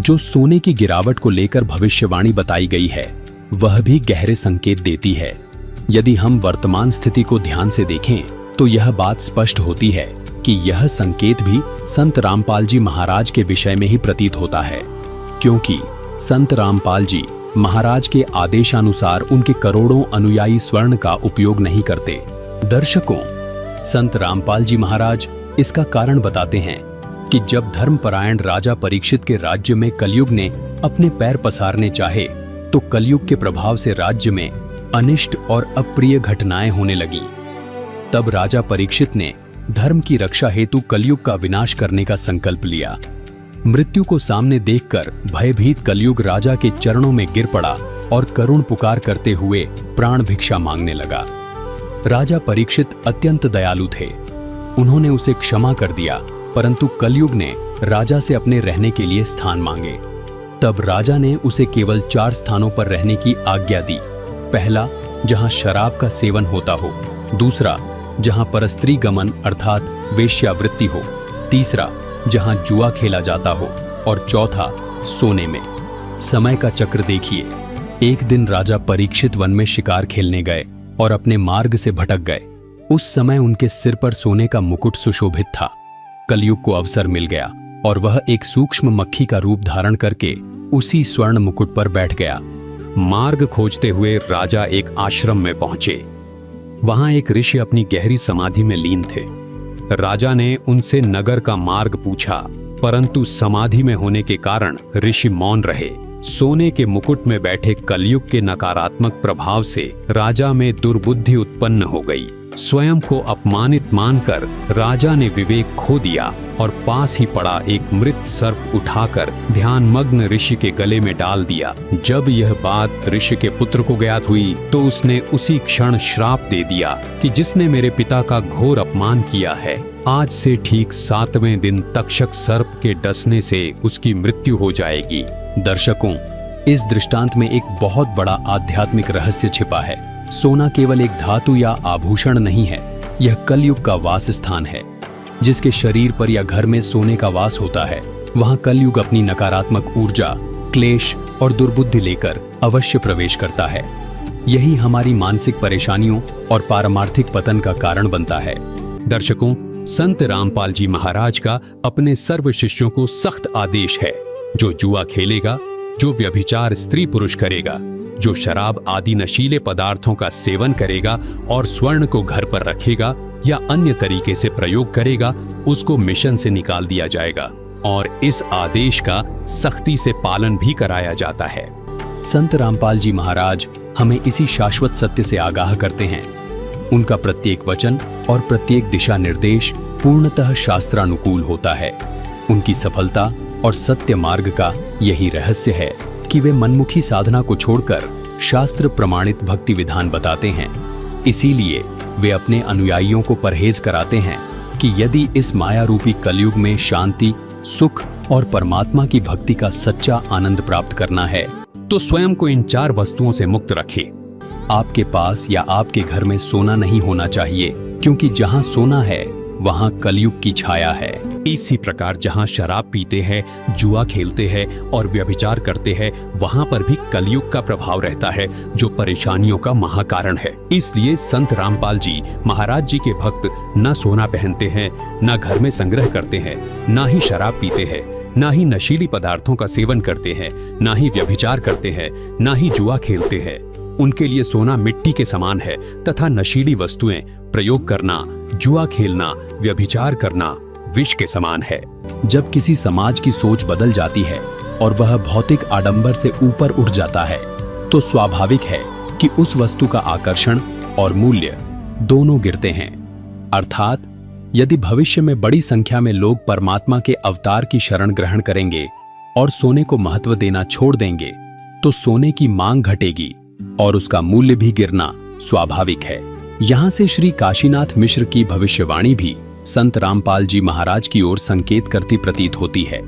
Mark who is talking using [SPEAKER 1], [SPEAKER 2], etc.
[SPEAKER 1] जो सोने की गिरावट को लेकर भविष्यवाणी बताई गई है वह भी गहरे संकेत देती है। यदि हम वर्तमान स्थिति को ध्यान से देखें तो यह बात स्पष्ट होती है कि यह संकेत भी संत रामपाल जी महाराज के विषय में ही प्रतीत होता है, क्योंकि संत रामपाल जी महाराज के आदेशानुसार उनके करोड़ों अनुयायी स्वर्ण का उपयोग नहीं करते। दर्शकों, संत रामपाल जी महाराज इसका कारण बताते हैं कि जब धर्मपरायण राजा परीक्षित के राज्य में कलयुग ने अपने पैर पसारने चाहे तो कलयुग के प्रभाव से राज्य में अनिष्ट और अप्रिय घटनाएं होने लगी। तब राजा परीक्षित ने धर्म की रक्षा हेतु कलयुग का विनाश करने का संकल्प लिया। मृत्यु को सामने देखकर भयभीत कलयुग राजा के चरणों में गिर पड़ा और करुण पुकार करते हुए प्राण भिक्षा मांगने लगा। राजा परीक्षित अत्यंत दयालु थे। उन्होंने उसे क्षमा कर दिया, परंतु कलयुग ने राजा से अपने रहने के लिए स्थान मांगे। तब राजा ने उसे केवल 4 स्थानों पर रहने की आज्ञा दी। पहला, जहां शराब का सेवन होता हो। दूसरा, जहां परस्त्री गमन अर्थात वेश्यावृत्ति हो। तीसरा, जहां जुआ खेला जाता हो। और चौथा, सोने में। समय का चक्र देखिए। एक दिन राजा परीक्षित वन में शिकार खेलने गए और अपने मार्ग से भटक गए। उस समय उनके सिर पर सोने का मुकुट सुशोभित था। कलयुग को अवसर मिल गया और वह एक सूक्ष्म मक्खी का रूप धारण करके उसी स्वर्ण मुकुट पर बैठ गया। मार्ग खोजते हुए राजा एक आश्रम में पहुंचे। वहां एक ऋषि अपनी गहरी समाधि में लीन थे। राजा ने उनसे नगर का मार्ग पूछा, परंतु समाधि में होने के कारण ऋषि मौन रहे। सोने के मुकुट में बैठे कलयुग के नकारात्मक प्रभाव से राजा में दुर्बुद्धि उत्पन्न हो गई। स्वयं को अपमानित मानकर राजा ने विवेक खो दिया और पास ही पड़ा एक मृत सर्प उठाकर ध्यानमग्न ऋषि के गले में डाल दिया। जब यह बात ऋषि के पुत्र को ज्ञात हुई तो उसने उसी क्षण श्राप दे दिया कि जिसने मेरे पिता का घोर अपमान किया है, आज से ठीक 7वें दिन तक्षक सर्प के डसने से उसकी मृत्यु हो जाएगी। दर्शकों, इस दृष्टांत में एक बहुत बड़ा आध्यात्मिक रहस्य छिपा है। सोना केवल एक धातु या आभूषण नहीं है, यह कलयुग का वास स्थान है। जिसके शरीर पर या घर में सोने का वास होता है, वहां कलयुग अपनी नकारात्मक ऊर्जा, क्लेश और दुर्बुद्धि लेकर अवश्य प्रवेश करता है। यही हमारी मानसिक परेशानियों और पारमार्थिक पतन का कारण बनता है। दर्शकों, संत रामपाल जी महाराज का अपने सर्व शिष्यों को सख्त आदेश है, जो जुआ खेलेगा, जो व्यभिचार स्त्री पुरुष करेगा, जो शराब आदि नशीले पदार्थों का सेवन करेगा और स्वर्ण को घर पर रखेगा या अन्य तरीके से प्रयोग करेगा, उसको मिशन से निकाल दिया जाएगा और इस आदेश का सख्ती से पालन भी कराया जाता है। संत रामपाल जी महाराज हमें इसी शाश्वत सत्य से आगाह करते हैं। उनका प्रत्येक वचन और प्रत्येक दिशा निर्देश पूर्णतः शास्त्रानुकूल होता है। उनकी सफलता और सत्य मार्ग का यही रहस्य है कि वे मनमुखी साधना को छोड़कर शास्त्र प्रमाणित भक्ति विधान बताते हैं। इसीलिए वे अपने अनुयायियों को परहेज कराते हैं कि यदि इस माया रूपी कलयुग में शांति, सुख और परमात्मा की भक्ति का सच्चा आनंद प्राप्त करना है तो स्वयं को इन 4 वस्तुओं से मुक्त रखें। आपके पास या आपके घर में सोना नहीं होना चाहिए, क्योंकि जहां सोना है वहां कलयुग की छाया है। इसी प्रकार जहां शराब पीते हैं, जुआ खेलते हैं और व्यभिचार करते हैं, वहां पर भी कलयुग का प्रभाव रहता है, जो परेशानियों का महाकारण है। इसलिए संत रामपाल जी महाराज जी के भक्त न सोना पहनते हैं, न घर में संग्रह करते हैं, न ही शराब पीते हैं, न ही नशीली पदार्थों का सेवन करते हैं, न ही व्यभिचार करते हैं, न ही जुआ खेलते हैं। उनके लिए सोना मिट्टी के समान है तथा नशीली वस्तुएं प्रयोग करना, जुआ खेलना, व्यभिचार करना विष के समान है। जब किसी समाज की सोच बदल जाती है और वह भौतिक आडंबर से ऊपर उठ जाता है, तो स्वाभाविक है कि उस वस्तु का आकर्षण और मूल्य दोनों गिरते हैं। अर्थात यदि भविष्य में बड़ी संख्या में लोग परमात्मा के अवतार की शरण ग्रहण करेंगे और सोने को महत्व देना छोड़ देंगे, तो सोने की मांग घटेगी और उसका मूल्य भी गिरना स्वाभाविक है। यहाँ से श्री काशीनाथ मिश्र की भविष्यवाणी भी संत रामपाल जी महाराज की ओर संकेत करती प्रतीत होती है।